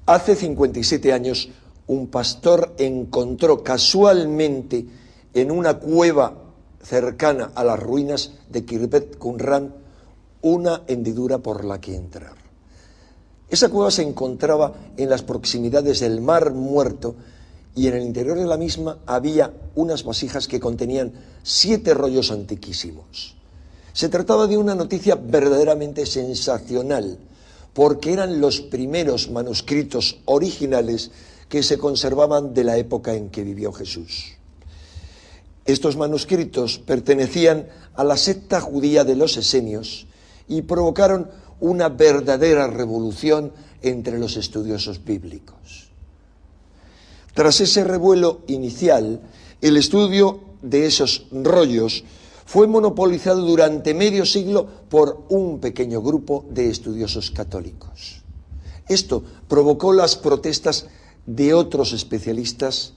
Hace 57 años, un pastor encontró casualmente en una cueva cercana a las ruinas de Khirbet Qumran una hendidura por la que entrar. Esa cueva se encontraba en las proximidades del Mar Muerto y en el interior de la misma había unas vasijas que contenían 7 rollos antiquísimos. Se trataba de una noticia verdaderamente sensacional, porque eran los primeros manuscritos originales que se conservaban de la época en que vivió Jesús. Estos manuscritos pertenecían a la secta judía de los esenios y provocaron una verdadera revolución entre los estudiosos bíblicos. Tras ese revuelo inicial, el estudio de esos rollos fue monopolizado durante medio siglo por un pequeño grupo de estudiosos católicos. Esto provocó las protestas de otros especialistas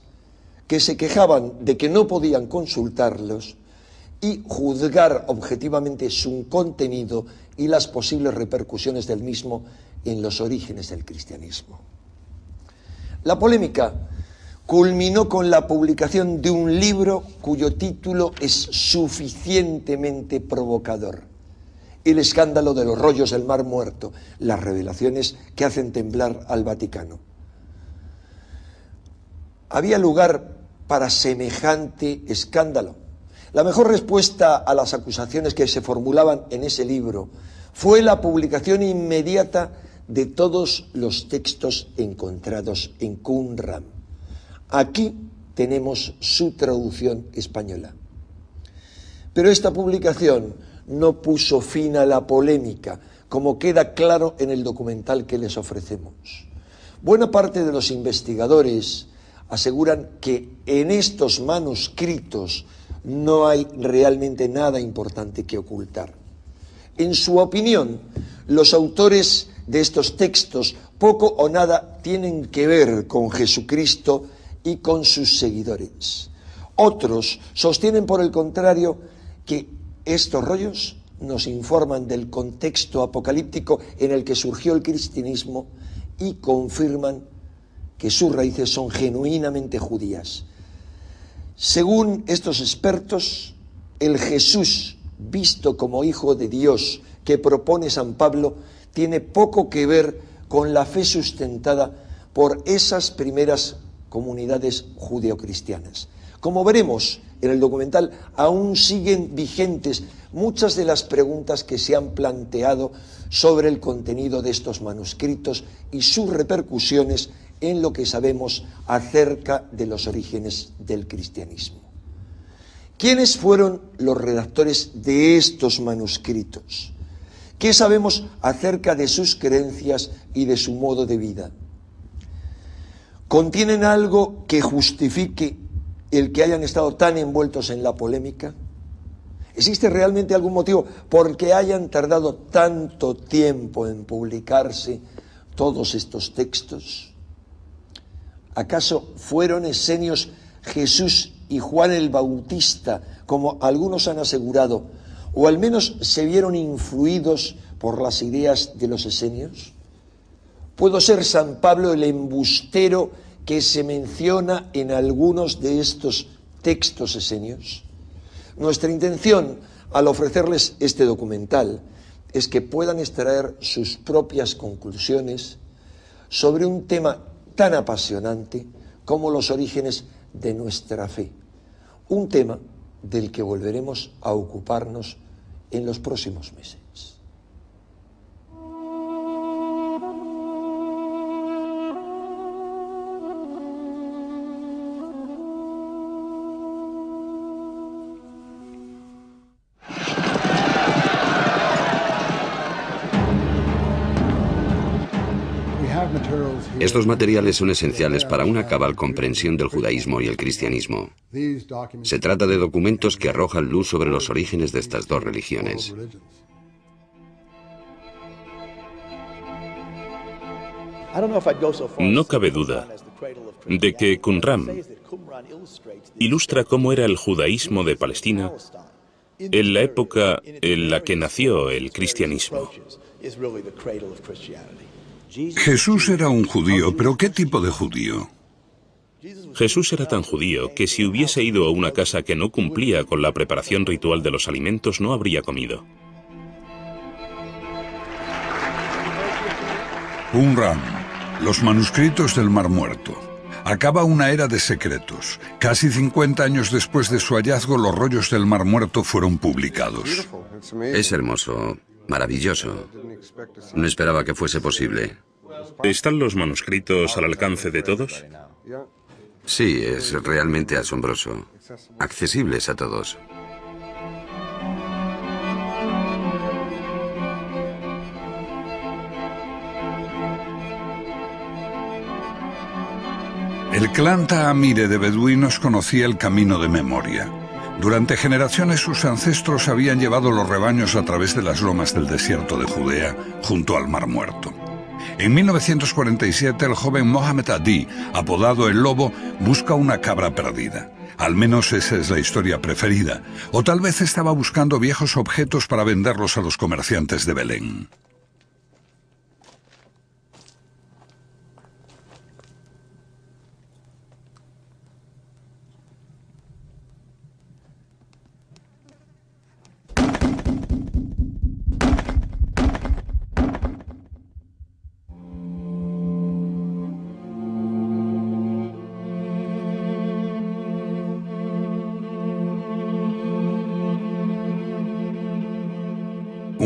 que se quejaban de que no podían consultarlos y juzgar objetivamente su contenido y las posibles repercusiones del mismo en los orígenes del cristianismo. La polémica culminó con la publicación de un libro cuyo título es suficientemente provocador: El escándalo de los rollos del Mar Muerto, las revelaciones que hacen temblar al Vaticano. ¿Había lugar para semejante escándalo? La mejor respuesta a las acusaciones que se formulaban en ese libro fue la publicación inmediata de todos los textos encontrados en Qumran. Aquí tenemos su traducción española. Pero esta publicación no puso fin a la polémica, como queda claro en el documental que les ofrecemos. Buena parte de los investigadores aseguran que en estos manuscritos no hay realmente nada importante que ocultar. En su opinión, los autores de estos textos poco o nada tienen que ver con Jesucristo y con sus seguidores. Otros sostienen, por el contrario, que estos rollos nos informan del contexto apocalíptico en el que surgió el cristianismo y confirman que sus raíces son genuinamente judías. Según estos expertos, el Jesús visto como Hijo de Dios que propone San Pablo tiene poco que ver con la fe sustentada por esas primeras comunidades judeocristianas. Como veremos en el documental, aún siguen vigentes muchas de las preguntas que se han planteado sobre el contenido de estos manuscritos y sus repercusiones en lo que sabemos acerca de los orígenes del cristianismo. ¿Quiénes fueron los redactores de estos manuscritos? ¿Qué sabemos acerca de sus creencias y de su modo de vida? ¿Contienen algo que justifique el que hayan estado tan envueltos en la polémica? ¿Existe realmente algún motivo por que hayan tardado tanto tiempo en publicarse todos estos textos? ¿Acaso fueron esenios Jesús y Juan el Bautista, como algunos han asegurado, o al menos se vieron influidos por las ideas de los esenios? ¿Pudo ser San Pablo el embustero que se menciona en algunos de estos textos esenios? Nuestra intención al ofrecerles este documental es que puedan extraer sus propias conclusiones sobre un tema tan apasionante como los orígenes de nuestra fe, un tema del que volveremos a ocuparnos en los próximos meses. Estos materiales son esenciales para una cabal comprensión del judaísmo y el cristianismo. Se trata de documentos que arrojan luz sobre los orígenes de estas dos religiones. No cabe duda de que Qumran ilustra cómo era el judaísmo de Palestina en la época en la que nació el cristianismo. Jesús era un judío, pero ¿qué tipo de judío? Jesús era tan judío que si hubiese ido a una casa que no cumplía con la preparación ritual de los alimentos, no habría comido. Qumran, los manuscritos del Mar Muerto. Acaba una era de secretos. Casi 50 años después de su hallazgo, los rollos del Mar Muerto fueron publicados. Es hermoso, maravilloso. No esperaba que fuese posible. ¿Están los manuscritos al alcance de todos? Sí, es realmente asombroso. Accesibles a todos. El clan Taamire de beduinos conocía el camino de memoria. Durante generaciones sus ancestros habían llevado los rebaños a través de las lomas del desierto de Judea, junto al Mar Muerto. En 1947 el joven Mohamed Adi, apodado El Lobo, busca una cabra perdida. Al menos esa es la historia preferida. O tal vez estaba buscando viejos objetos para venderlos a los comerciantes de Belén.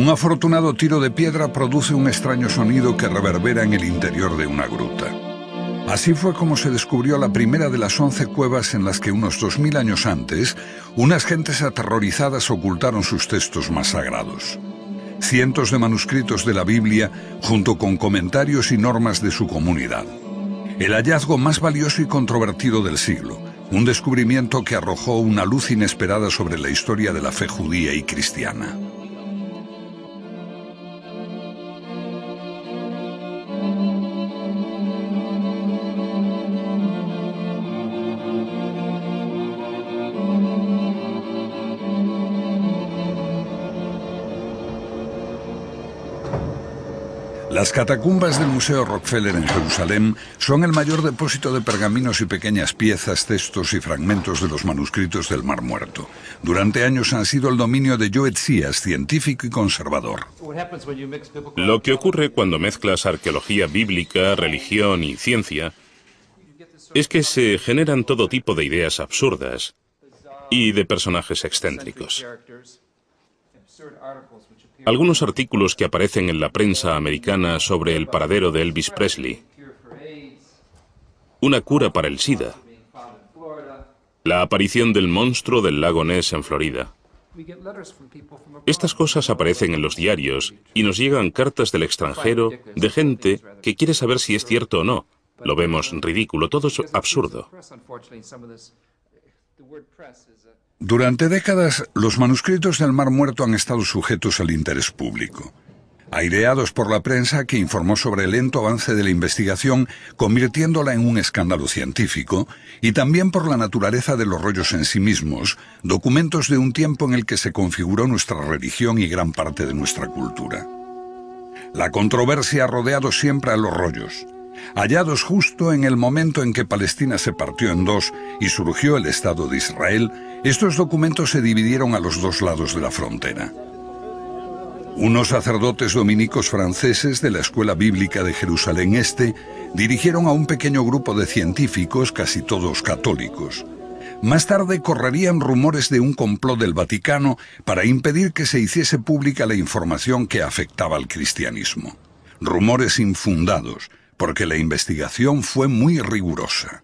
Un afortunado tiro de piedra produce un extraño sonido que reverbera en el interior de una gruta. Así fue como se descubrió la primera de las 11 cuevas en las que unos 2000 años antes, unas gentes aterrorizadas ocultaron sus textos más sagrados. Cientos de manuscritos de la Biblia, junto con comentarios y normas de su comunidad. El hallazgo más valioso y controvertido del siglo, un descubrimiento que arrojó una luz inesperada sobre la historia de la fe judía y cristiana. Las catacumbas del Museo Rockefeller en Jerusalén son el mayor depósito de pergaminos y pequeñas piezas, textos y fragmentos de los manuscritos del Mar Muerto. Durante años han sido el dominio de Joe Tzias, científico y conservador. Lo que ocurre cuando mezclas arqueología bíblica, religión y ciencia es que se generan todo tipo de ideas absurdas y de personajes excéntricos. Algunos artículos que aparecen en la prensa americana sobre el paradero de Elvis Presley, una cura para el SIDA, la aparición del monstruo del lago Ness en Florida. Estas cosas aparecen en los diarios y nos llegan cartas del extranjero de gente que quiere saber si es cierto o no. Lo vemos ridículo, todo es absurdo. Durante décadas, los manuscritos del Mar Muerto han estado sujetos al interés público. Aireados por la prensa que informó sobre el lento avance de la investigación, convirtiéndola en un escándalo científico, y también por la naturaleza de los rollos en sí mismos, documentos de un tiempo en el que se configuró nuestra religión y gran parte de nuestra cultura. La controversia ha rodeado siempre a los rollos. Hallados justo en el momento en que Palestina se partió en dos y surgió el Estado de Israel, estos documentos se dividieron a los dos lados de la frontera. Unos sacerdotes dominicos franceses de la Escuela Bíblica de Jerusalén Este dirigieron a un pequeño grupo de científicos, casi todos católicos. Más tarde correrían rumores de un complot del Vaticano para impedir que se hiciese pública la información que afectaba al cristianismo. Rumores infundados, porque la investigación fue muy rigurosa.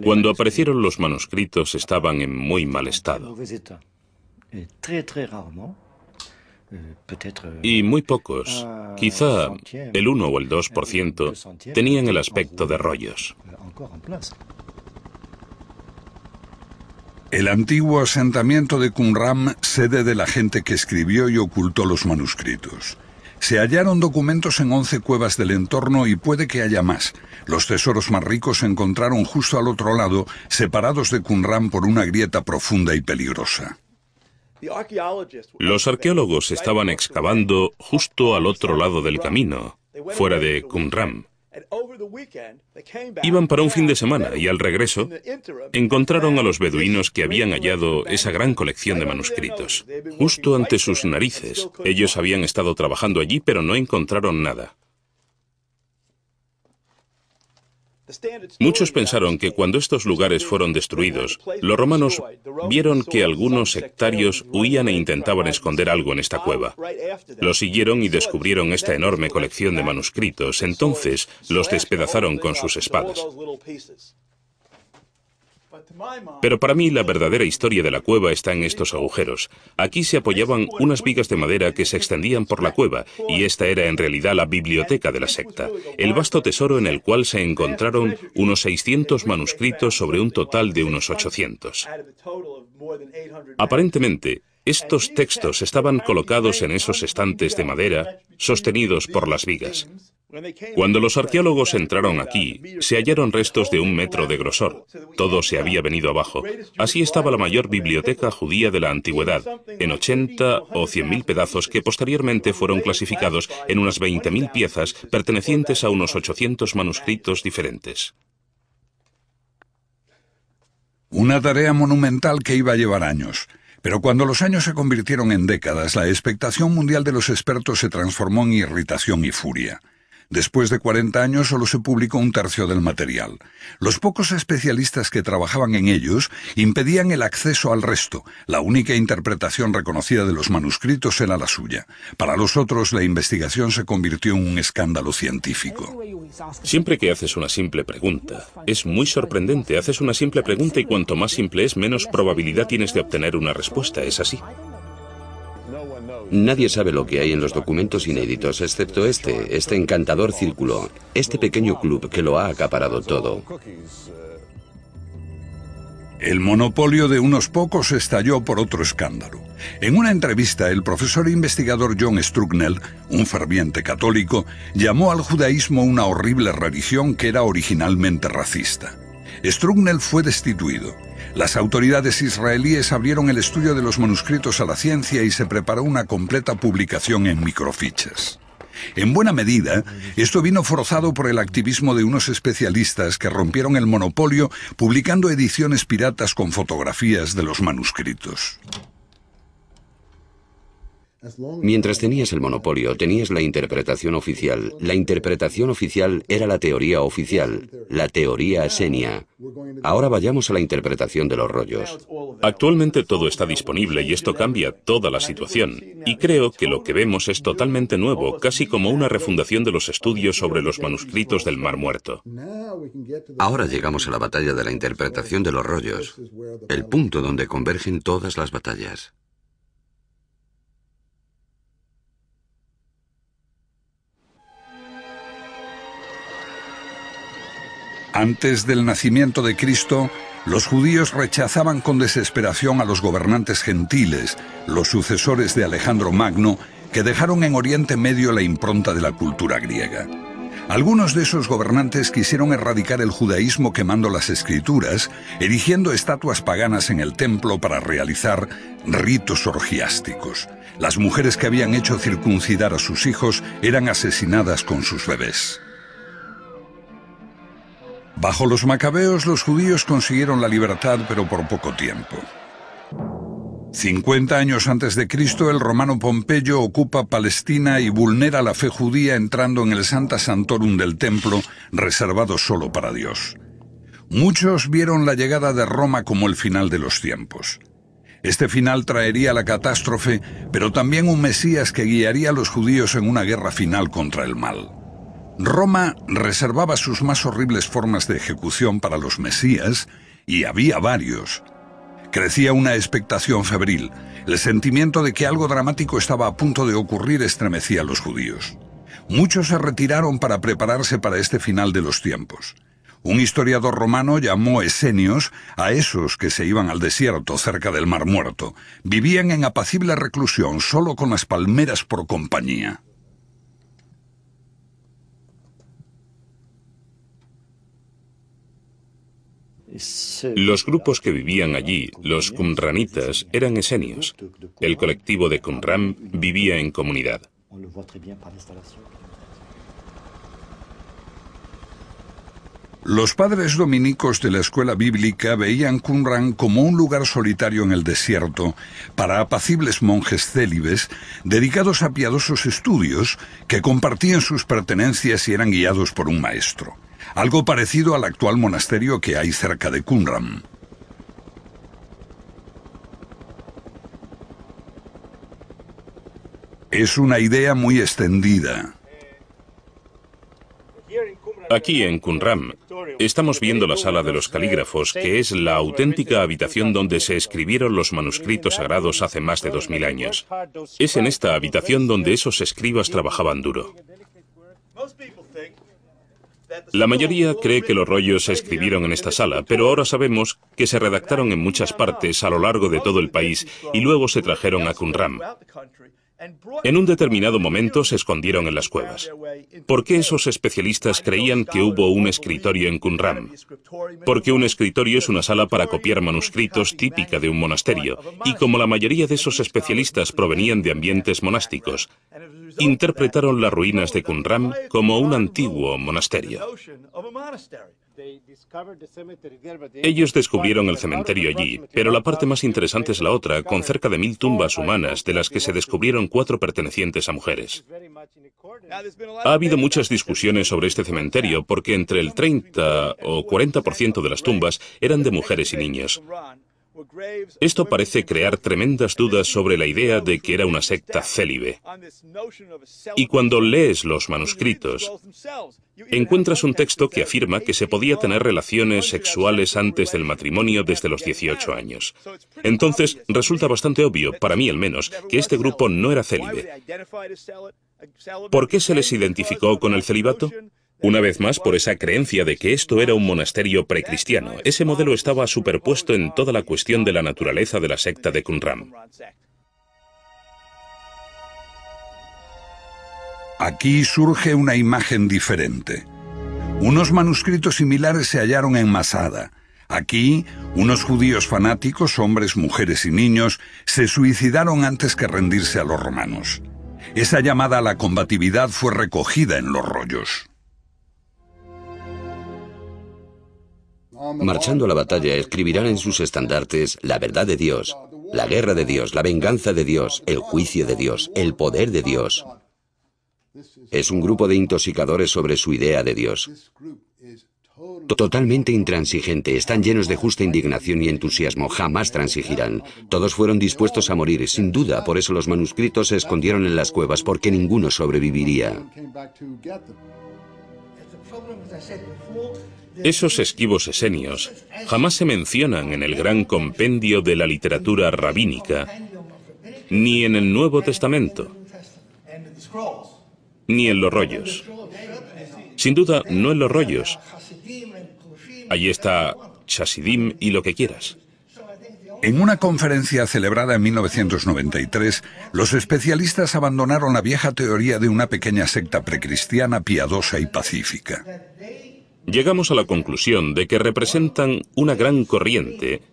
Cuando aparecieron los manuscritos estaban en muy mal estado. Y muy pocos, quizá el 1 o el 2%, tenían el aspecto de rollos. El antiguo asentamiento de Qumran, sede de la gente que escribió y ocultó los manuscritos. Se hallaron documentos en 11 cuevas del entorno y puede que haya más. Los tesoros más ricos se encontraron justo al otro lado, separados de Qumran por una grieta profunda y peligrosa. Los arqueólogos estaban excavando justo al otro lado del camino, fuera de Qumran. Iban para un fin de semana y al regreso encontraron a los beduinos que habían hallado esa gran colección de manuscritos. Justo ante sus narices. Ellos habían estado trabajando allí, pero no encontraron nada. Muchos pensaron que cuando estos lugares fueron destruidos, los romanos vieron que algunos sectarios huían e intentaban esconder algo en esta cueva. Los siguieron y descubrieron esta enorme colección de manuscritos. Entonces los despedazaron con sus espadas. Pero para mí la verdadera historia de la cueva está en estos agujeros. Aquí se apoyaban unas vigas de madera que se extendían por la cueva, y esta era en realidad la biblioteca de la secta, el vasto tesoro en el cual se encontraron unos 600 manuscritos sobre un total de unos 800. Aparentemente, estos textos estaban colocados en esos estantes de madera, sostenidos por las vigas. Cuando los arqueólogos entraron aquí, se hallaron restos de 1 metro de grosor. Todo se había venido abajo. Así estaba la mayor biblioteca judía de la antigüedad, en 80 o 100.000 pedazos que posteriormente fueron clasificados en unas 20.000 piezas pertenecientes a unos 800 manuscritos diferentes. Una tarea monumental que iba a llevar años. Pero cuando los años se convirtieron en décadas, la expectación mundial de los expertos se transformó en irritación y furia. Después de 40 años solo se publicó 1/3 del material. Los pocos especialistas que trabajaban en ellos impedían el acceso al resto. La única interpretación reconocida de los manuscritos era la suya. Para los otros, la investigación se convirtió en un escándalo científico. Siempre que haces una simple pregunta, es muy sorprendente. Haces una simple pregunta y cuanto más simple es, menos probabilidad tienes de obtener una respuesta. ¿Es así? Nadie sabe lo que hay en los documentos inéditos, excepto este encantador círculo, este pequeño club que lo ha acaparado todo. El monopolio de unos pocos estalló por otro escándalo. En una entrevista, el profesor e investigador John Strugnell, un ferviente católico, llamó al judaísmo una horrible religión que era originalmente racista. Strugnell fue destituido. Las autoridades israelíes abrieron el estudio de los manuscritos a la ciencia y se preparó una completa publicación en microfichas. En buena medida, esto vino forzado por el activismo de unos especialistas que rompieron el monopolio publicando ediciones piratas con fotografías de los manuscritos. Mientras tenías el monopolio, tenías la interpretación oficial. La interpretación oficial era la teoría oficial, la teoría esenia. Ahora vayamos a la interpretación de los rollos. Actualmente todo está disponible y esto cambia toda la situación. Y creo que lo que vemos es totalmente nuevo, casi como una refundación de los estudios sobre los manuscritos del Mar Muerto. Ahora llegamos a la batalla de la interpretación de los rollos, el punto donde convergen todas las batallas. Antes del nacimiento de Cristo, los judíos rechazaban con desesperación a los gobernantes gentiles, los sucesores de Alejandro Magno, que dejaron en Oriente Medio la impronta de la cultura griega. Algunos de esos gobernantes quisieron erradicar el judaísmo quemando las escrituras, erigiendo estatuas paganas en el templo para realizar ritos orgiásticos. Las mujeres que habían hecho circuncidar a sus hijos eran asesinadas con sus bebés. Bajo los macabeos, los judíos consiguieron la libertad, pero por poco tiempo. 50 años antes de Cristo, el romano Pompeyo ocupa Palestina y vulnera la fe judía entrando en el Sancta Sanctorum del templo, reservado solo para Dios. Muchos vieron la llegada de Roma como el final de los tiempos. Este final traería la catástrofe, pero también un Mesías que guiaría a los judíos en una guerra final contra el mal. Roma reservaba sus más horribles formas de ejecución para los mesías, y había varios. Crecía una expectación febril. El sentimiento de que algo dramático estaba a punto de ocurrir estremecía a los judíos. Muchos se retiraron para prepararse para este final de los tiempos. Un historiador romano llamó esenios a esos que se iban al desierto cerca del Mar Muerto. Vivían en apacible reclusión, solo con las palmeras por compañía. Los grupos que vivían allí, los qumranitas, eran esenios. El colectivo de Qumran vivía en comunidad. Los padres dominicos de la escuela bíblica veían Qumran como un lugar solitario en el desierto para apacibles monjes célibes dedicados a piadosos estudios que compartían sus pertenencias y eran guiados por un maestro. Algo parecido al actual monasterio que hay cerca de Qumran. Es una idea muy extendida. Aquí en Qumran estamos viendo la sala de los calígrafos, que es la auténtica habitación donde se escribieron los manuscritos sagrados hace más de 2000 años. Es en esta habitación donde esos escribas trabajaban duro. La mayoría cree que los rollos se escribieron en esta sala, pero ahora sabemos que se redactaron en muchas partes a lo largo de todo el país y luego se trajeron a Qumran. En un determinado momento se escondieron en las cuevas. ¿Por qué esos especialistas creían que hubo un escritorio en Qumran? Porque un escritorio es una sala para copiar manuscritos típica de un monasterio, y como la mayoría de esos especialistas provenían de ambientes monásticos, interpretaron las ruinas de Qumran como un antiguo monasterio. Ellos descubrieron el cementerio allí, pero la parte más interesante es la otra, con cerca de 1000 tumbas humanas, de las que se descubrieron 4 pertenecientes a mujeres. Ha habido muchas discusiones sobre este cementerio, porque entre el 30 o 40% de las tumbas eran de mujeres y niños. Esto parece crear tremendas dudas sobre la idea de que era una secta célibe. Y cuando lees los manuscritos, encuentras un texto que afirma que se podía tener relaciones sexuales antes del matrimonio desde los 18 años. Entonces, resulta bastante obvio, para mí al menos, que este grupo no era célibe. ¿Por qué se les identificó con el celibato? Una vez más, por esa creencia de que esto era un monasterio precristiano. Ese modelo estaba superpuesto en toda la cuestión de la naturaleza de la secta de Qumran. Aquí surge una imagen diferente. Unos manuscritos similares se hallaron en Masada. Aquí, unos judíos fanáticos, hombres, mujeres y niños, se suicidaron antes que rendirse a los romanos. Esa llamada a la combatividad fue recogida en los rollos. Marchando a la batalla, escribirán en sus estandartes la verdad de Dios, la guerra de Dios, la venganza de Dios, el juicio de Dios, el poder de Dios. Es un grupo de intoxicadores sobre su idea de Dios. Totalmente intransigente, están llenos de justa indignación y entusiasmo, jamás transigirán. Todos fueron dispuestos a morir, sin duda, por eso los manuscritos se escondieron en las cuevas, porque ninguno sobreviviría. Esos esquivos esenios jamás se mencionan en el gran compendio de la literatura rabínica, ni en el Nuevo Testamento, ni en los rollos. Sin duda, no en los rollos. Allí está Chasidim y lo que quieras. En una conferencia celebrada en 1993, los especialistas abandonaron la vieja teoría de una pequeña secta precristiana piadosa y pacífica. Llegamos a la conclusión de que representan una gran corriente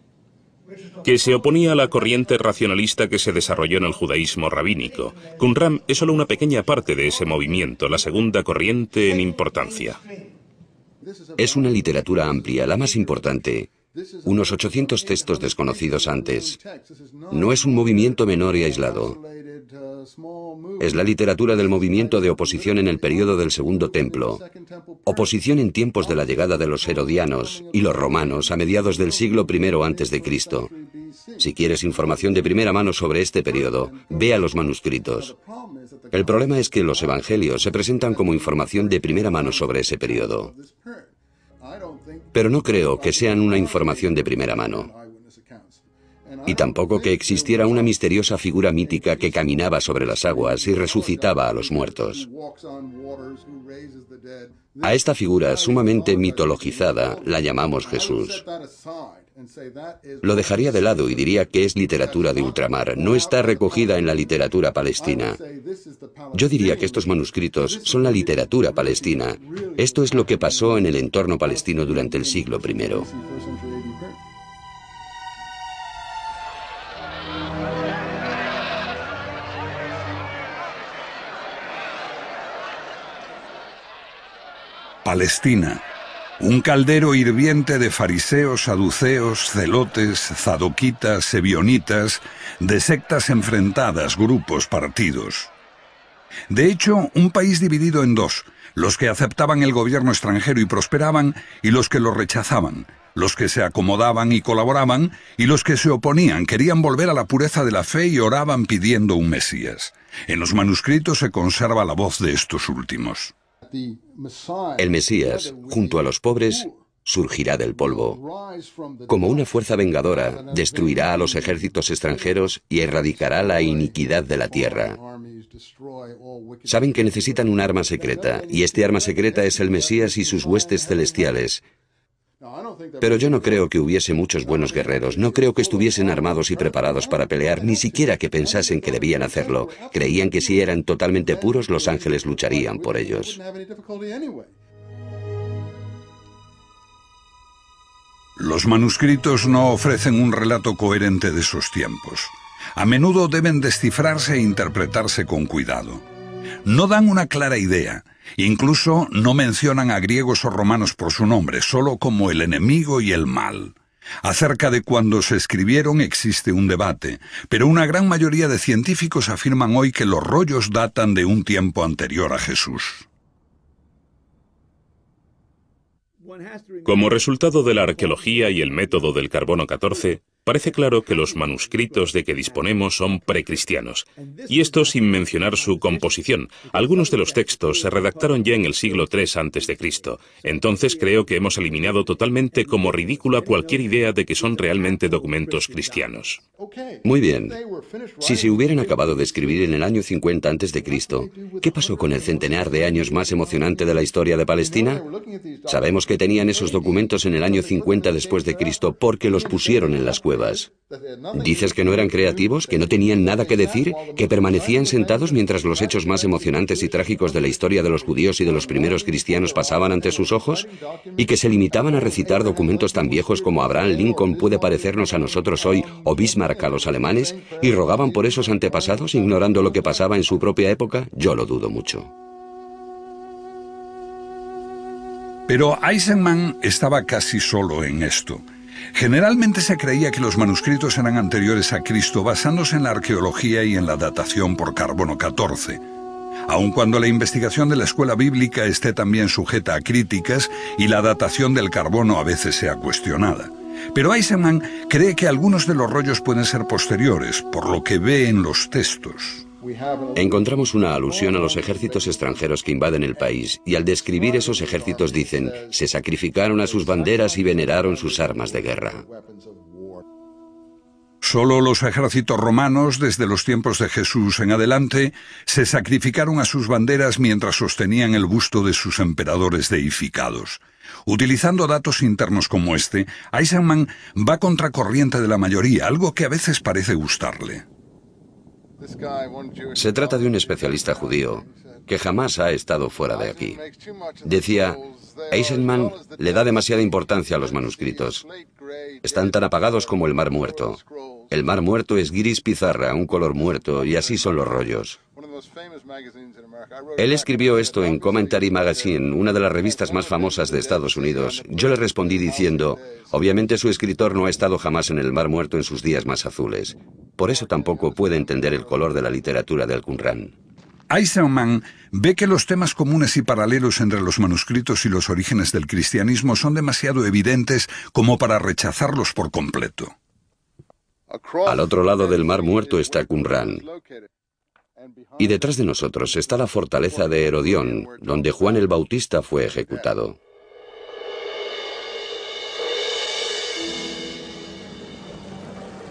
que se oponía a la corriente racionalista que se desarrolló en el judaísmo rabínico. Qumran es solo una pequeña parte de ese movimiento, la segunda corriente en importancia. Es una literatura amplia, la más importante. Unos 800 textos desconocidos antes. No es un movimiento menor y aislado. Es la literatura del movimiento de oposición en el período del Segundo Templo. Oposición en tiempos de la llegada de los herodianos y los romanos a mediados del siglo I a.C. Si quieres información de primera mano sobre este período, ve a los manuscritos. El problema es que los evangelios se presentan como información de primera mano sobre ese período. Pero no creo que sean una información de primera mano. Y tampoco que existiera una misteriosa figura mítica que caminaba sobre las aguas y resucitaba a los muertos. A esta figura sumamente mitologizada la llamamos Jesús. Lo dejaría de lado y diría que es literatura de ultramar, no está recogida en la literatura palestina. Yo diría que estos manuscritos son la literatura palestina. Esto es lo que pasó en el entorno palestino durante el siglo I. Palestina. Un caldero hirviente de fariseos, saduceos, celotes, zadoquitas, ebionitas, de sectas enfrentadas, grupos, partidos. De hecho, un país dividido en dos, los que aceptaban el gobierno extranjero y prosperaban, y los que lo rechazaban, los que se acomodaban y colaboraban, y los que se oponían, querían volver a la pureza de la fe y oraban pidiendo un Mesías. En los manuscritos se conserva la voz de estos últimos. El Mesías, junto a los pobres, surgirá del polvo. Como una fuerza vengadora, destruirá a los ejércitos extranjeros y erradicará la iniquidad de la tierra. Saben que necesitan un arma secreta, y este arma secreta es el Mesías y sus huestes celestiales. Pero yo no creo que hubiese muchos buenos guerreros, no creo que estuviesen armados y preparados para pelear, ni siquiera que pensasen que debían hacerlo. Creían que si eran totalmente puros, los ángeles lucharían por ellos. Los manuscritos no ofrecen un relato coherente de esos tiempos. A menudo deben descifrarse e interpretarse con cuidado. No dan una clara idea. Incluso no mencionan a griegos o romanos por su nombre, solo como el enemigo y el mal. Acerca de cuándo se escribieron existe un debate, pero una gran mayoría de científicos afirman hoy que los rollos datan de un tiempo anterior a Jesús. Como resultado de la arqueología y el método del carbono 14, parece claro que los manuscritos de que disponemos son precristianos, y esto sin mencionar su composición. Algunos de los textos se redactaron ya en el siglo III a.C., entonces creo que hemos eliminado totalmente como ridícula cualquier idea de que son realmente documentos cristianos. Muy bien. Si se hubieran acabado de escribir en el año 50 a.C., ¿qué pasó con el centenar de años más emocionante de la historia de Palestina? Sabemos que tenían esos documentos en el año 50 después de Cristo porque los pusieron en las cuevas. ¿Dices que no eran creativos, que no tenían nada que decir, que permanecían sentados mientras los hechos más emocionantes y trágicos de la historia de los judíos y de los primeros cristianos pasaban ante sus ojos? ¿Y que se limitaban a recitar documentos tan viejos como Abraham Lincoln puede parecernos a nosotros hoy o Bismarck a los alemanes? ¿Y rogaban por esos antepasados, ignorando lo que pasaba en su propia época? Yo lo dudo mucho. Pero Eisenman estaba casi solo en esto. Generalmente se creía que los manuscritos eran anteriores a Cristo basándose en la arqueología y en la datación por carbono 14. Aun cuando la investigación de la escuela bíblica esté también sujeta a críticas y la datación del carbono a veces sea cuestionada. Pero Eisenman cree que algunos de los rollos pueden ser posteriores, por lo que ve en los textos. Encontramos una alusión a los ejércitos extranjeros que invaden el país, y al describir esos ejércitos dicen, se sacrificaron a sus banderas y veneraron sus armas de guerra. Solo los ejércitos romanos, desde los tiempos de Jesús en adelante, se sacrificaron a sus banderas mientras sostenían el busto de sus emperadores deificados. Utilizando datos internos como este, Eisenman va contracorriente de la mayoría, algo que a veces parece gustarle. Se trata de un especialista judío que jamás ha estado fuera de aquí. Decía, Eisenman le da demasiada importancia a los manuscritos. Están tan apagados como el Mar Muerto. El Mar Muerto es gris pizarra, un color muerto, y así son los rollos. Él escribió esto en Commentary Magazine, una de las revistas más famosas de Estados Unidos. Yo le respondí diciendo, obviamente su escritor no ha estado jamás en el Mar Muerto en sus días más azules. Por eso tampoco puede entender el color de la literatura de Al-Qur'án. Eisenman ve que los temas comunes y paralelos entre los manuscritos y los orígenes del cristianismo son demasiado evidentes como para rechazarlos por completo. Al otro lado del Mar Muerto está Qumrán. Y detrás de nosotros está la fortaleza de Herodión, donde Juan el Bautista fue ejecutado.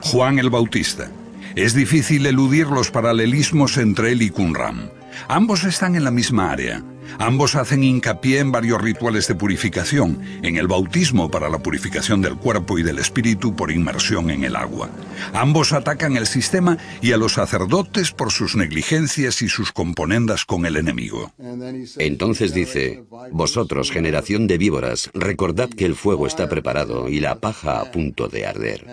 Juan el Bautista. Es difícil eludir los paralelismos entre él y Qumrán. Ambos están en la misma área. Ambos hacen hincapié en varios rituales de purificación, en el bautismo para la purificación del cuerpo y del espíritu por inmersión en el agua. Ambos atacan el sistema y a los sacerdotes por sus negligencias y sus componendas con el enemigo. Entonces dice, vosotros, generación de víboras, recordad que el fuego está preparado y la paja a punto de arder.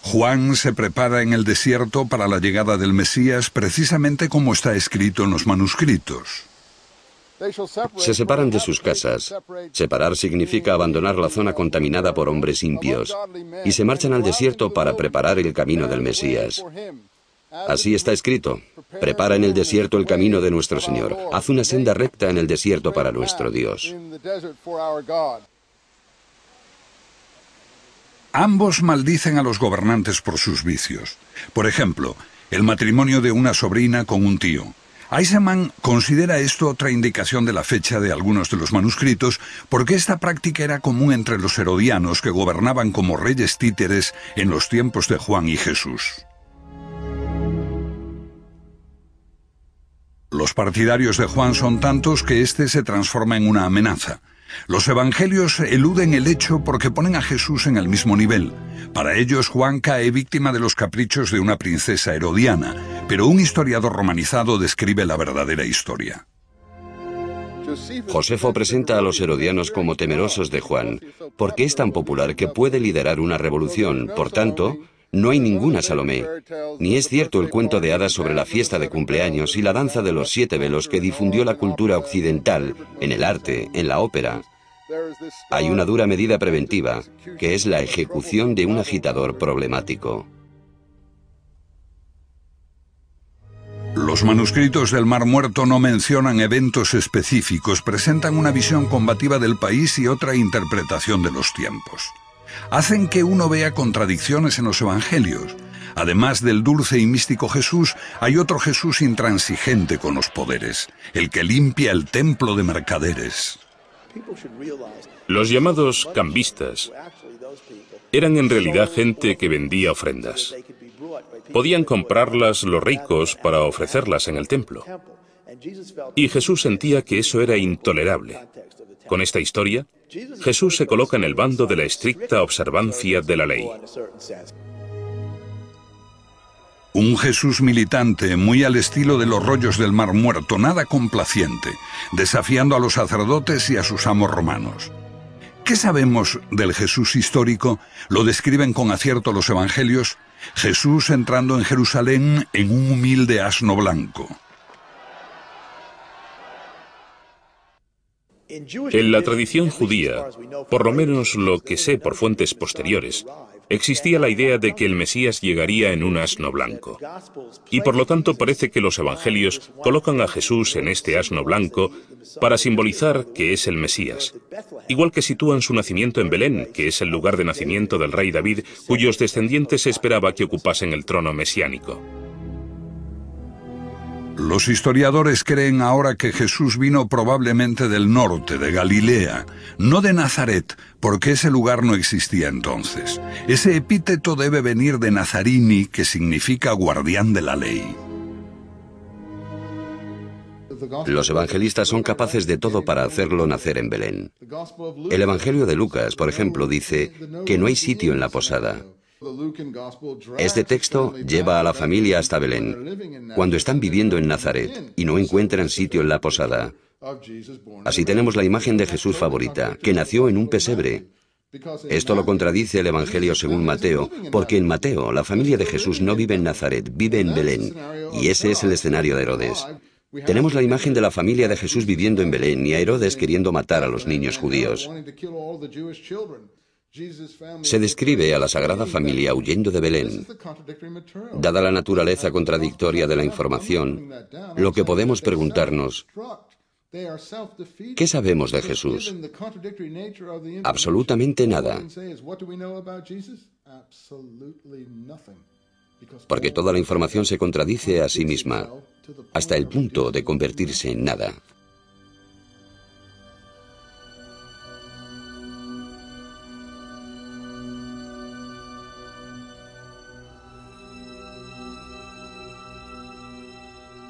Juan se prepara en el desierto para la llegada del Mesías precisamente como está escrito en los manuscritos. Se separan de sus casas. Separar significa abandonar la zona contaminada por hombres impios. Y se marchan al desierto para preparar el camino del Mesías. Así está escrito. Prepara en el desierto el camino de nuestro Señor. Haz una senda recta en el desierto para nuestro Dios. Ambos maldicen a los gobernantes por sus vicios. Por ejemplo, el matrimonio de una sobrina con un tío. Eisenman considera esto otra indicación de la fecha de algunos de los manuscritos, porque esta práctica era común entre los herodianos que gobernaban como reyes títeres en los tiempos de Juan y Jesús. Los partidarios de Juan son tantos que éste se transforma en una amenaza. Los evangelios eluden el hecho porque ponen a Jesús en el mismo nivel. Para ellos, Juan cae víctima de los caprichos de una princesa herodiana, pero un historiador romanizado describe la verdadera historia. Josefo presenta a los herodianos como temerosos de Juan, porque es tan popular que puede liderar una revolución. Por tanto, no hay ninguna Salomé, ni es cierto el cuento de hadas sobre la fiesta de cumpleaños y la danza de los 7 velos que difundió la cultura occidental en el arte, en la ópera. Hay una dura medida preventiva, que es la ejecución de un agitador problemático. Los manuscritos del Mar Muerto no mencionan eventos específicos, presentan una visión combativa del país y otra interpretación de los tiempos. Hacen que uno vea contradicciones en los evangelios. Además del dulce y místico Jesús, hay otro Jesús intransigente con los poderes, el que limpia el templo de mercaderes. Los llamados cambistas eran en realidad gente que vendía ofrendas. Podían comprarlas los ricos para ofrecerlas en el templo. Y Jesús sentía que eso era intolerable. Con esta historia, Jesús se coloca en el bando de la estricta observancia de la ley. Un Jesús militante, muy al estilo de los rollos del Mar Muerto, nada complaciente, desafiando a los sacerdotes y a sus amos romanos. ¿Qué sabemos del Jesús histórico? Lo describen con acierto los evangelios. Jesús entrando en Jerusalén en un humilde asno blanco. En la tradición judía, por lo menos lo que sé por fuentes posteriores, existía la idea de que el Mesías llegaría en un asno blanco. Y por lo tanto parece que los evangelios colocan a Jesús en este asno blanco para simbolizar que es el Mesías. Igual que sitúan su nacimiento en Belén, que es el lugar de nacimiento del rey David, cuyos descendientes se esperaba que ocupasen el trono mesiánico. Los historiadores creen ahora que Jesús vino probablemente del norte, de Galilea, no de Nazaret, porque ese lugar no existía entonces. Ese epíteto debe venir de Nazarini, que significa guardián de la ley. Los evangelistas son capaces de todo para hacerlo nacer en Belén. El Evangelio de Lucas, por ejemplo, dice que no hay sitio en la posada. Este texto lleva a la familia hasta Belén, cuando están viviendo en Nazaret y no encuentran sitio en la posada. Así tenemos la imagen de Jesús favorita, que nació en un pesebre. Esto lo contradice el Evangelio según Mateo, porque en Mateo la familia de Jesús no vive en Nazaret, vive en Belén, y ese es el escenario de Herodes. Tenemos la imagen de la familia de Jesús viviendo en Belén y a Herodes queriendo matar a los niños judíos. Se describe a la Sagrada Familia huyendo de Belén. Dada la naturaleza contradictoria de la información, lo que podemos preguntarnos, ¿qué sabemos de Jesús? Absolutamente nada. Porque toda la información se contradice a sí misma, hasta el punto de convertirse en nada.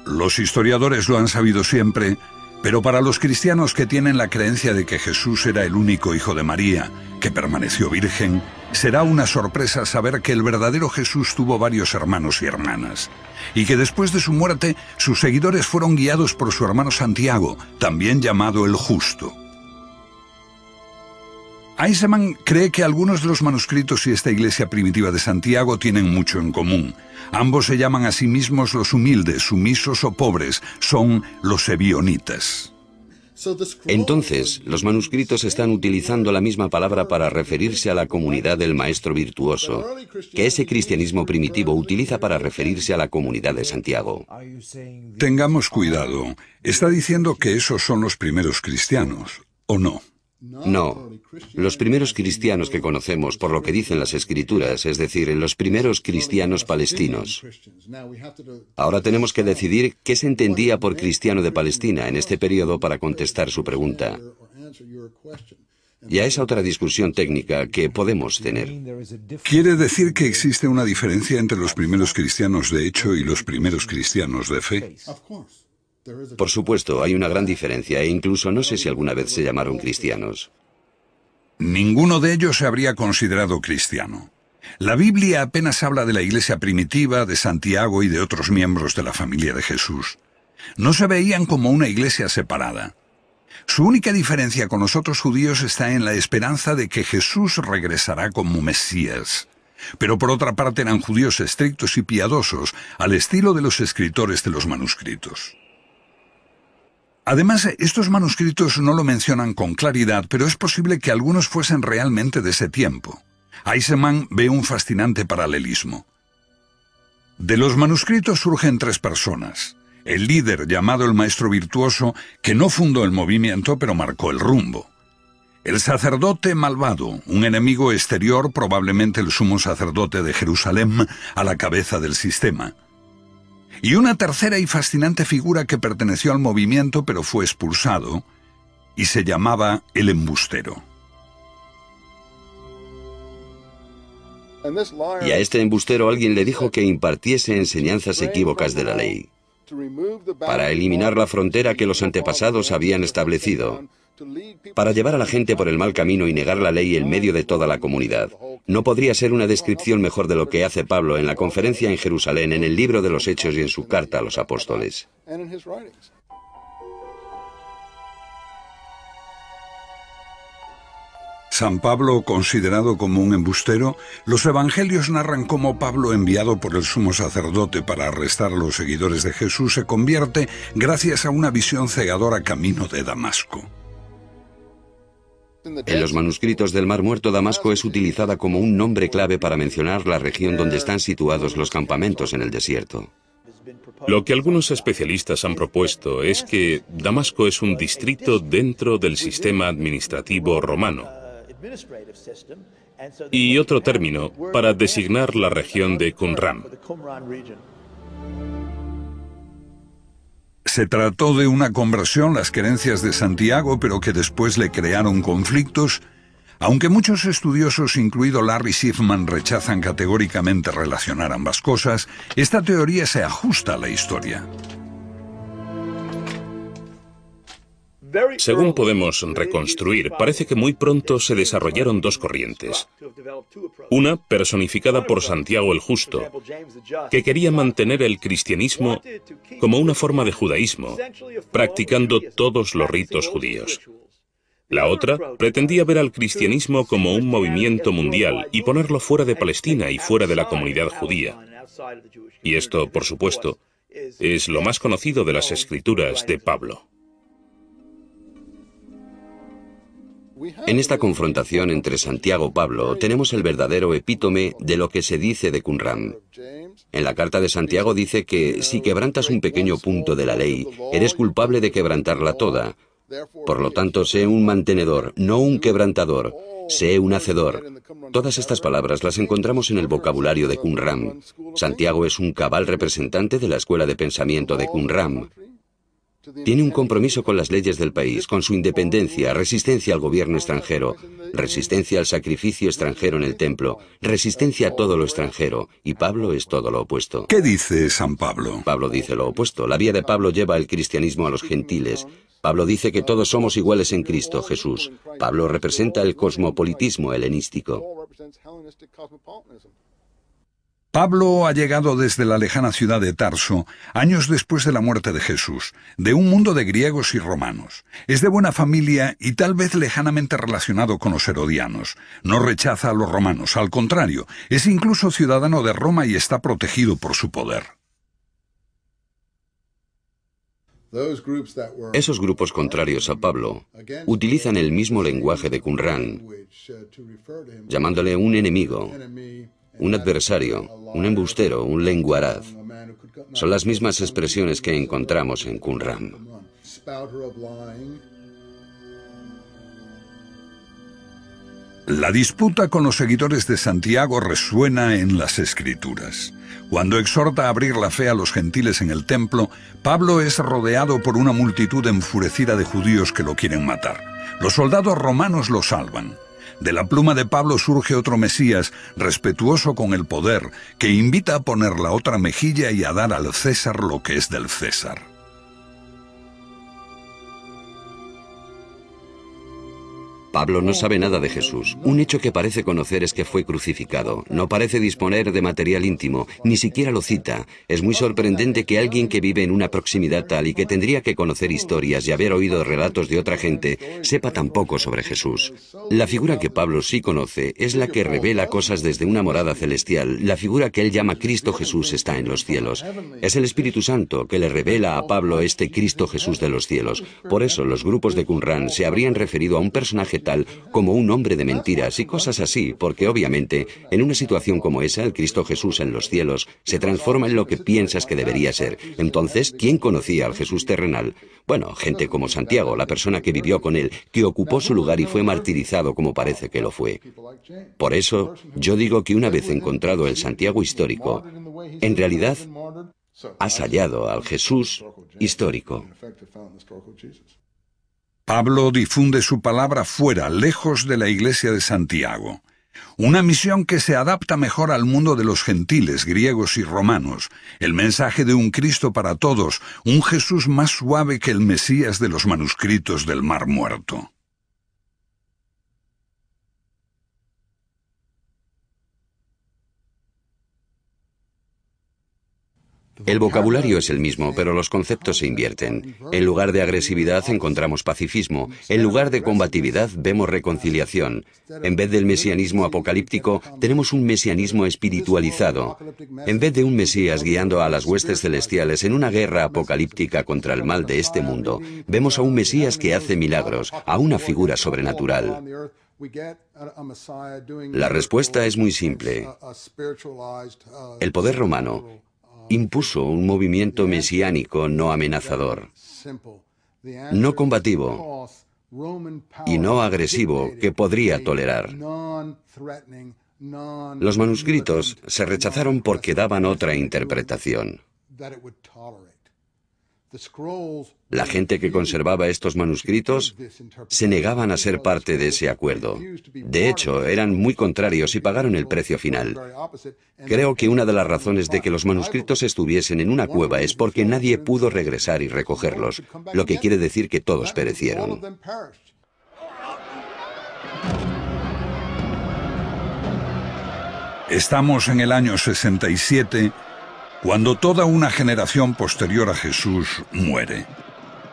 Los historiadores lo han sabido siempre, pero para los cristianos que tienen la creencia de que Jesús era el único hijo de María, que permaneció virgen, será una sorpresa saber que el verdadero Jesús tuvo varios hermanos y hermanas, y que después de su muerte, sus seguidores fueron guiados por su hermano Santiago, también llamado el Justo. Eisenman cree que algunos de los manuscritos y esta iglesia primitiva de Santiago tienen mucho en común. Ambos se llaman a sí mismos los humildes, sumisos o pobres. Son los ebionitas. Entonces, los manuscritos están utilizando la misma palabra para referirse a la comunidad del maestro virtuoso, que ese cristianismo primitivo utiliza para referirse a la comunidad de Santiago. Tengamos cuidado. ¿Está diciendo que esos son los primeros cristianos, o no? No. Los primeros cristianos que conocemos, por lo que dicen las Escrituras, es decir, los primeros cristianos palestinos. Ahora tenemos que decidir qué se entendía por cristiano de Palestina en este periodo para contestar su pregunta. Ya es otra discusión técnica que podemos tener. ¿Quiere decir que existe una diferencia entre los primeros cristianos de hecho y los primeros cristianos de fe? Por supuesto, hay una gran diferencia e incluso no sé si alguna vez se llamaron cristianos. Ninguno de ellos se habría considerado cristiano. La Biblia apenas habla de la iglesia primitiva, de Santiago y de otros miembros de la familia de Jesús. No se veían como una iglesia separada. Su única diferencia con los otros judíos está en la esperanza de que Jesús regresará como Mesías. Pero por otra parte eran judíos estrictos y piadosos, al estilo de los escritores de los manuscritos. Además, estos manuscritos no lo mencionan con claridad, pero es posible que algunos fuesen realmente de ese tiempo. Eisenman ve un fascinante paralelismo. De los manuscritos surgen tres personas. El líder, llamado el maestro virtuoso, que no fundó el movimiento, pero marcó el rumbo. El sacerdote malvado, un enemigo exterior, probablemente el sumo sacerdote de Jerusalén, a la cabeza del sistema. Y una tercera y fascinante figura que perteneció al movimiento pero fue expulsado, y se llamaba el embustero. Y a este embustero alguien le dijo que impartiese enseñanzas equívocas de la ley, para eliminar la frontera que los antepasados habían establecido, para llevar a la gente por el mal camino y negar la ley en medio de toda la comunidad. No podría ser una descripción mejor de lo que hace Pablo en la conferencia en Jerusalén, en el libro de los Hechos y en su carta a los apóstoles. San Pablo, considerado como un embustero, los evangelios narran cómo Pablo, enviado por el sumo sacerdote para arrestar a los seguidores de Jesús, se convierte gracias a una visión cegadora camino de Damasco. En los manuscritos del Mar Muerto, Damasco es utilizada como un nombre clave para mencionar la región donde están situados los campamentos en el desierto. Lo que algunos especialistas han propuesto es que Damasco es un distrito dentro del sistema administrativo romano y otro término para designar la región de Qumran. Se trató de una conversión, las creencias de Santiago, pero que después le crearon conflictos, aunque muchos estudiosos, incluido Larry Schiffman, rechazan categóricamente relacionar ambas cosas. Esta teoría se ajusta a la historia. Según podemos reconstruir, parece que muy pronto se desarrollaron dos corrientes. Una, personificada por Santiago el Justo, que quería mantener el cristianismo como una forma de judaísmo, practicando todos los ritos judíos. La otra pretendía ver al cristianismo como un movimiento mundial y ponerlo fuera de Palestina y fuera de la comunidad judía. Y esto, por supuesto, es lo más conocido de las escrituras de Pablo. En esta confrontación entre Santiago y Pablo tenemos el verdadero epítome de lo que se dice de Qumran. En la carta de Santiago dice que si quebrantas un pequeño punto de la ley, eres culpable de quebrantarla toda. Por lo tanto, sé un mantenedor, no un quebrantador. Sé un hacedor. Todas estas palabras las encontramos en el vocabulario de Qumran. Santiago es un cabal representante de la escuela de pensamiento de Qumran. Tiene un compromiso con las leyes del país, con su independencia, resistencia al gobierno extranjero, resistencia al sacrificio extranjero en el templo, resistencia a todo lo extranjero, y Pablo es todo lo opuesto. ¿Qué dice San Pablo? Pablo dice lo opuesto. La vía de Pablo lleva el cristianismo a los gentiles. Pablo dice que todos somos iguales en Cristo Jesús. Pablo representa el cosmopolitismo helenístico. Pablo ha llegado desde la lejana ciudad de Tarso, años después de la muerte de Jesús, de un mundo de griegos y romanos. Es de buena familia y tal vez lejanamente relacionado con los herodianos. No rechaza a los romanos, al contrario, es incluso ciudadano de Roma y está protegido por su poder. Esos grupos contrarios a Pablo utilizan el mismo lenguaje de Qumran, llamándole un enemigo, un adversario, un embustero, un lenguaraz. Son las mismas expresiones que encontramos en Qumran. La disputa con los seguidores de Santiago resuena en las Escrituras. Cuando exhorta a abrir la fe a los gentiles en el templo, Pablo es rodeado por una multitud enfurecida de judíos que lo quieren matar. Los soldados romanos lo salvan. De la pluma de Pablo surge otro Mesías, respetuoso con el poder, que invita a poner la otra mejilla y a dar al César lo que es del César. Pablo no sabe nada de Jesús. Un hecho que parece conocer es que fue crucificado. No parece disponer de material íntimo, ni siquiera lo cita. Es muy sorprendente que alguien que vive en una proximidad tal y que tendría que conocer historias y haber oído relatos de otra gente, sepa tan poco sobre Jesús. La figura que Pablo sí conoce es la que revela cosas desde una morada celestial. La figura que él llama Cristo Jesús está en los cielos. Es el Espíritu Santo que le revela a Pablo este Cristo Jesús de los cielos. Por eso los grupos de Qumran se habrían referido a un personaje tal como un hombre de mentiras y cosas así, porque obviamente en una situación como esa el Cristo Jesús en los cielos se transforma en lo que piensas que debería ser. Entonces, ¿quién conocía al Jesús terrenal? Bueno, gente como Santiago, la persona que vivió con él, que ocupó su lugar y fue martirizado como parece que lo fue. Por eso, yo digo que una vez encontrado el Santiago histórico, en realidad has hallado al Jesús histórico. Pablo difunde su palabra fuera, lejos de la iglesia de Santiago. Una misión que se adapta mejor al mundo de los gentiles, griegos y romanos. El mensaje de un Cristo para todos, un Jesús más suave que el Mesías de los manuscritos del Mar Muerto. El vocabulario es el mismo, pero los conceptos se invierten. En lugar de agresividad encontramos pacifismo. En lugar de combatividad vemos reconciliación. En vez del mesianismo apocalíptico, tenemos un mesianismo espiritualizado. En vez de un Mesías guiando a las huestes celestiales en una guerra apocalíptica contra el mal de este mundo, vemos a un Mesías que hace milagros, a una figura sobrenatural. La respuesta es muy simple. El poder romano impuso un movimiento mesiánico no amenazador, no combativo y no agresivo que podría tolerar. Los manuscritos se rechazaron porque daban otra interpretación. La gente que conservaba estos manuscritos se negaban a ser parte de ese acuerdo. De hecho, eran muy contrarios y pagaron el precio final. Creo que una de las razones de que los manuscritos estuviesen en una cueva es porque nadie pudo regresar y recogerlos, lo que quiere decir que todos perecieron. Estamos en el año 67, cuando toda una generación posterior a Jesús muere.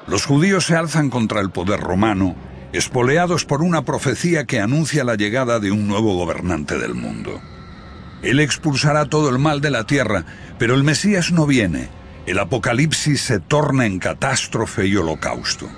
Los judíos se alzan contra el poder romano, espoleados por una profecía que anuncia la llegada de un nuevo gobernante del mundo. Él expulsará todo el mal de la tierra, pero el Mesías no viene. El apocalipsis se torna en catástrofe y holocausto.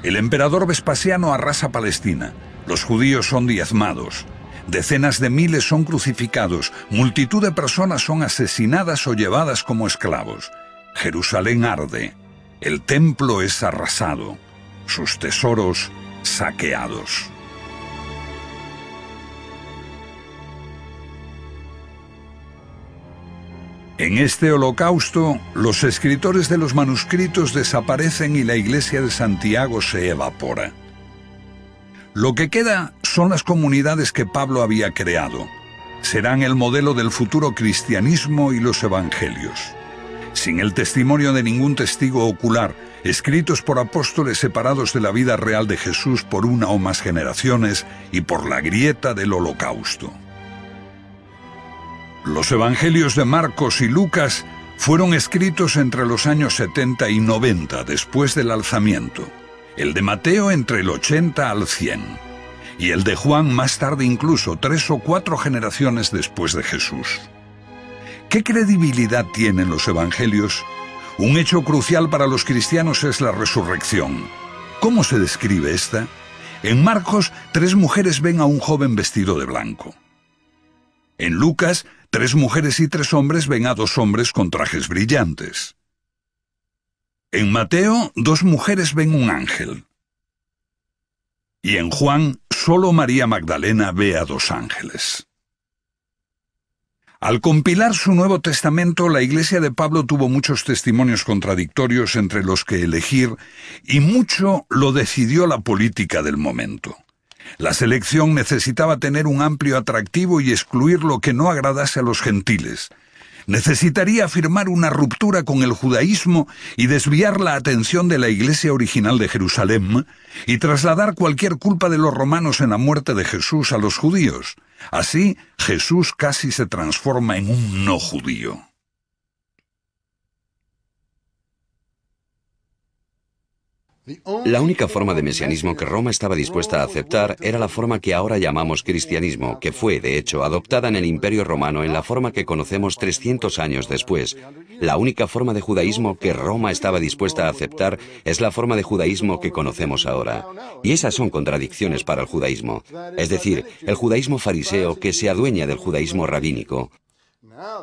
El emperador Vespasiano arrasa Palestina. Los judíos son diezmados. Decenas de miles son crucificados, multitud de personas son asesinadas o llevadas como esclavos. Jerusalén arde, el templo es arrasado, sus tesoros saqueados. En este holocausto, los escritores de los manuscritos desaparecen y la iglesia de Santiago se evapora. Lo que queda son las comunidades que Pablo había creado. Serán el modelo del futuro cristianismo y los evangelios. Sin el testimonio de ningún testigo ocular, escritos por apóstoles separados de la vida real de Jesús por una o más generaciones y por la grieta del holocausto. Los evangelios de Marcos y Lucas fueron escritos entre los años 70 y 90 después del alzamiento, el de Mateo entre el 80 al 100, y el de Juan más tarde incluso 3 o 4 generaciones después de Jesús. ¿Qué credibilidad tienen los evangelios? Un hecho crucial para los cristianos es la resurrección. ¿Cómo se describe esta? En Marcos, 3 mujeres ven a un joven vestido de blanco. En Lucas, 3 mujeres y 3 hombres ven a 2 hombres con trajes brillantes. En Mateo, 2 mujeres ven un ángel. Y en Juan, solo María Magdalena ve a 2 ángeles. Al compilar su Nuevo Testamento, la Iglesia de Pablo tuvo muchos testimonios contradictorios entre los que elegir, y mucho lo decidió la política del momento. La selección necesitaba tener un amplio atractivo y excluir lo que no agradase a los gentiles. Necesitaría afirmar una ruptura con el judaísmo y desviar la atención de la iglesia original de Jerusalén y trasladar cualquier culpa de los romanos en la muerte de Jesús a los judíos. Así, Jesús casi se transforma en un no judío. La única forma de mesianismo que Roma estaba dispuesta a aceptar era la forma que ahora llamamos cristianismo, que fue, de hecho, adoptada en el Imperio Romano en la forma que conocemos 300 años después. La única forma de judaísmo que Roma estaba dispuesta a aceptar es la forma de judaísmo que conocemos ahora. Y esas son contradicciones para el judaísmo. Es decir, el judaísmo fariseo que se adueña del judaísmo rabínico.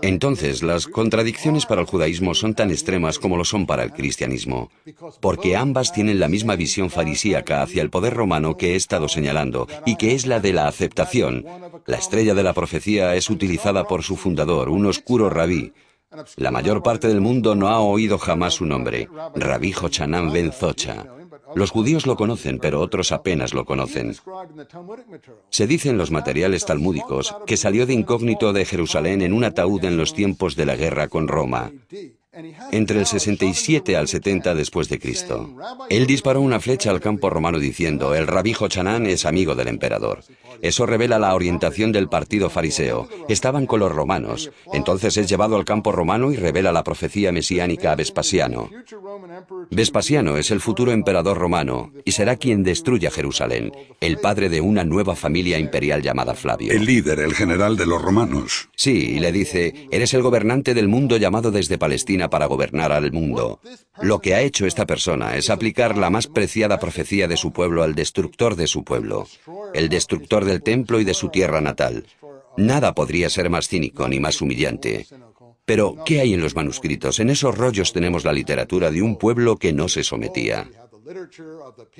Entonces, las contradicciones para el judaísmo son tan extremas como lo son para el cristianismo, porque ambas tienen la misma visión farisíaca hacia el poder romano que he estado señalando, y que es la de la aceptación. La estrella de la profecía es utilizada por su fundador, un oscuro rabí. La mayor parte del mundo no ha oído jamás su nombre, Rabí Jochanan ben Zocha. Los judíos lo conocen, pero otros apenas lo conocen. Se dice en los materiales talmúdicos que salió de incógnito de Jerusalén en un ataúd en los tiempos de la guerra con Roma, entre el 67 al 70 después de Cristo. Él disparó una flecha al campo romano diciendo: el rabí Jochanan es amigo del emperador. Eso revela la orientación del partido fariseo. Estaban con los romanos. Entonces es llevado al campo romano y revela la profecía mesiánica a Vespasiano. Vespasiano es el futuro emperador romano y será quien destruya Jerusalén, el padre de una nueva familia imperial llamada Flavio. El líder, el general de los romanos. Sí, y le dice: eres el gobernante del mundo llamado desde Palestina para gobernar al mundo. Lo que ha hecho esta persona es aplicar la más preciada profecía de su pueblo al destructor de su pueblo, el destructor del templo y de su tierra natal. Nada podría ser más cínico ni más humillante. Pero, ¿qué hay en los manuscritos? En esos rollos tenemos la literatura de un pueblo que no se sometía.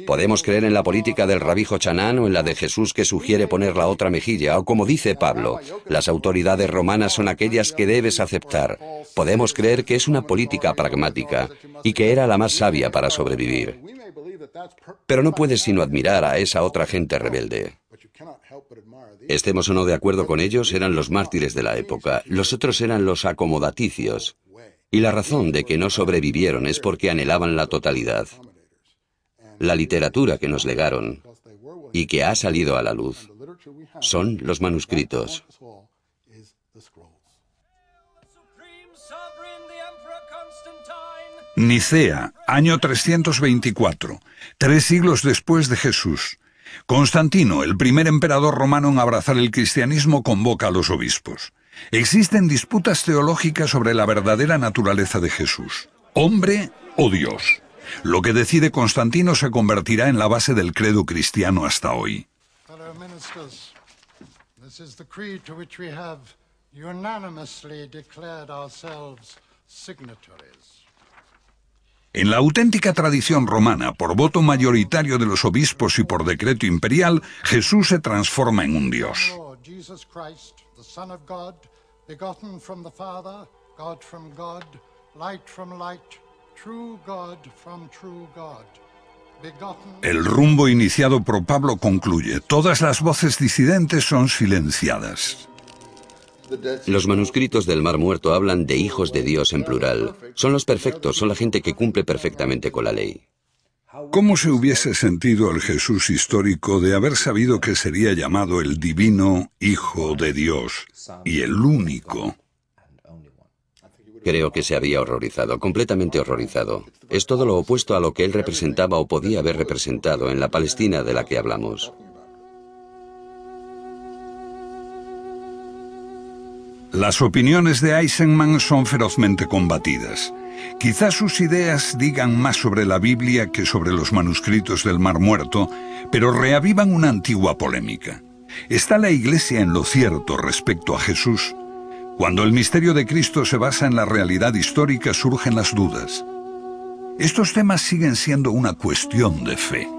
Podemos creer en la política del rabí Jochanan o en la de Jesús que sugiere poner la otra mejilla, o como dice Pablo, las autoridades romanas son aquellas que debes aceptar. Podemos creer que es una política pragmática y que era la más sabia para sobrevivir. Pero no puedes sino admirar a esa otra gente rebelde. Estemos o no de acuerdo con ellos, eran los mártires de la época. Los otros eran los acomodaticios. Y la razón de que no sobrevivieron es porque anhelaban la totalidad. La literatura que nos legaron y que ha salido a la luz son los manuscritos. Nicea, año 324, 3 siglos después de Jesús. Constantino, el primer emperador romano en abrazar el cristianismo, convoca a los obispos. Existen disputas teológicas sobre la verdadera naturaleza de Jesús, hombre o Dios. Lo que decide Constantino se convertirá en la base del credo cristiano hasta hoy. En la auténtica tradición romana, por voto mayoritario de los obispos y por decreto imperial, Jesús se transforma en un Dios. El rumbo iniciado por Pablo concluye: todas las voces disidentes son silenciadas. Los manuscritos del Mar Muerto hablan de hijos de Dios en plural. Son los perfectos, son la gente que cumple perfectamente con la ley. ¿Cómo se hubiese sentido el Jesús histórico de haber sabido que sería llamado el divino Hijo de Dios y el único? Creo que se había horrorizado, completamente horrorizado. Es todo lo opuesto a lo que él representaba o podía haber representado en la Palestina de la que hablamos. Las opiniones de Eisenman son ferozmente combatidas. Quizás sus ideas digan más sobre la Biblia que sobre los manuscritos del Mar Muerto, pero reavivan una antigua polémica. ¿Está la Iglesia en lo cierto respecto a Jesús? Cuando el misterio de Cristo se basa en la realidad histórica, surgen las dudas. Estos temas siguen siendo una cuestión de fe.